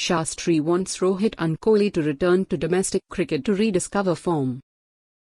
Shastri wants Rohit and Kohli to return to domestic cricket to rediscover form.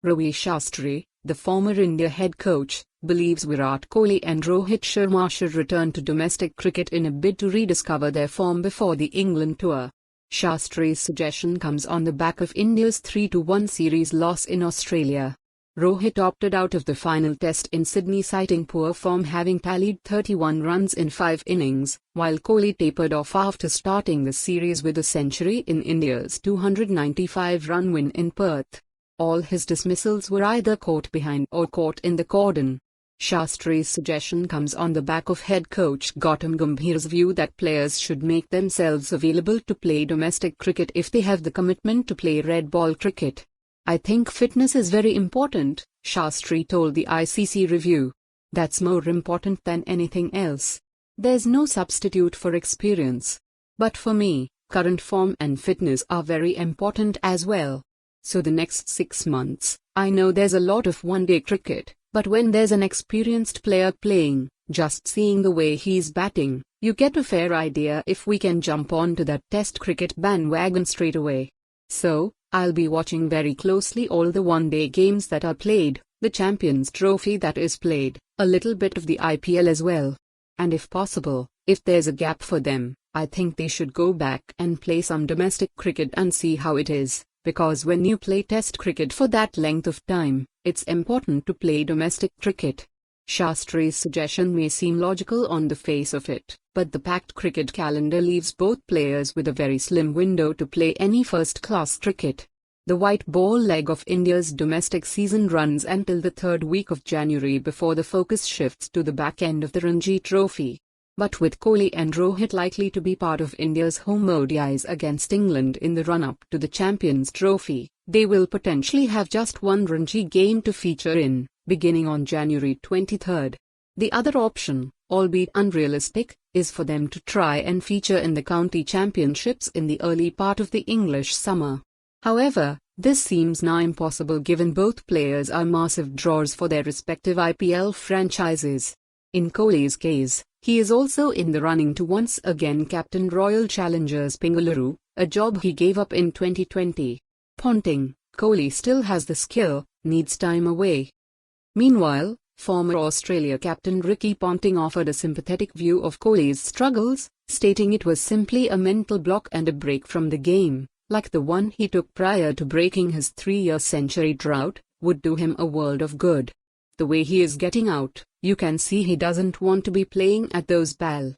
Rohit Shastri, the former India head coach, believes Virat Kohli and Rohit Sharma should return to domestic cricket in a bid to rediscover their form before the England tour. Shastri's suggestion comes on the back of India's 3-1 series loss in Australia. Rohit opted out of the final test in Sydney citing poor form, having tallied 31 runs in 5 innings, while Kohli tapered off after starting the series with a century in India's 295-run win in Perth. All his dismissals were either caught behind or caught in the cordon. Shastri's suggestion comes on the back of head coach Gautam Gambhir's view that players should make themselves available to play domestic cricket if they have the commitment to play red ball cricket. "I think fitness is very important," Shastri told the ICC review. "That's more important than anything else. There's no substitute for experience. But for me, current form and fitness are very important as well. So the next 6 months, I know there's a lot of one-day cricket, but when there's an experienced player playing, just seeing the way he's batting, you get a fair idea if we can jump onto that Test cricket bandwagon straight away. So, I'll be watching very closely all the one-day games that are played, the Champions Trophy that is played, a little bit of the IPL as well. And if possible, if there's a gap for them, I think they should go back and play some domestic cricket and see how it is, because when you play Test cricket for that length of time, it's important to play domestic cricket." Shastri's suggestion may seem logical on the face of it, but the packed cricket calendar leaves both players with a very slim window to play any first-class cricket. The white ball leg of India's domestic season runs until the 3rd week of January before the focus shifts to the back end of the Ranji Trophy. But with Kohli and Rohit likely to be part of India's home ODIs against England in the run-up to the Champions Trophy, they will potentially have just one Ranji game to feature in, beginning on January 23rd. The other option, albeit unrealistic, is for them to try and feature in the county championships in the early part of the English summer. However, this seems nigh impossible given both players are massive draws for their respective IPL franchises. In Kohli's case, he is also in the running to once again captain Royal Challengers Bengaluru, a job he gave up in 2020. Ponting, Kohli still has the skill, needs time away. Meanwhile, former Australia captain Ricky Ponting offered a sympathetic view of Kohli's struggles, stating it was simply a mental block and a break from the game, like the one he took prior to breaking his 3-year century drought, would do him a world of good. The way he is getting out, you can see he doesn't want to be playing at those ball